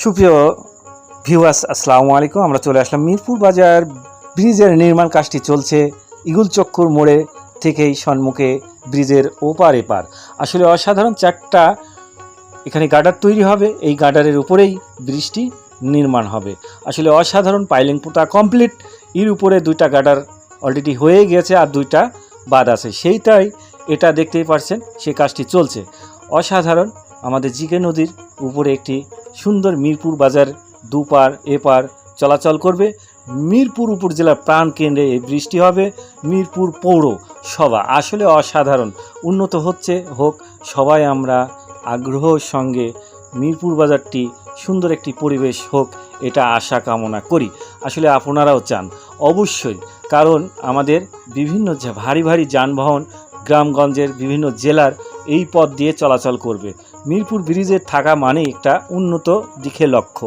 সুপ্রিয় ভিউয়ার্স, আসসালামু আলাইকুম। আমরা চলে আসলাম মিরপুর বাজার ব্রিজের নির্মাণ কাজটি চলছে ইগুল চক্কর মোড়ে থেকেই সম্মুখে ব্রিজের ওপার এপার। আসলে অসাধারণ চারটা এখানে গার্ডার তৈরি হবে, এই গার্ডারের উপরেই ব্রিজটি নির্মাণ হবে। আসলে অসাধারণ, পাইলিং পোতা কমপ্লিট, এর উপরে দুইটা গার্ডার অলরেডি হয়ে গেছে আর দুইটা বাদ আছে, সেইটাই এটা দেখতেই পাচ্ছেন, সে কাজটি চলছে। অসাধারণ, আমাদের জিকে নদীর উপরে একটি সুন্দর মিরপুর বাজার দুপার এপার চলাচল করবে। মিরপুর উপজেলার প্রাণকেন্দ্রে এই বৃষ্টি হবে। মিরপুর পৌরসভা আসলে অসাধারণ, উন্নত হচ্ছে, হোক, সবাই আমরা আগ্রহের সঙ্গে মিরপুর বাজারটি সুন্দর একটি পরিবেশ হোক, এটা আশা কামনা করি। আসলে আপনারাও চান অবশ্যই, কারণ আমাদের বিভিন্ন ভারী ভারী যানবাহন গ্রামগঞ্জের বিভিন্ন জেলার এই পথ দিয়ে চলাচল করবে। মিরপুর ব্রিজে থাকা মানে একটা উন্নত দিকে লক্ষ্য।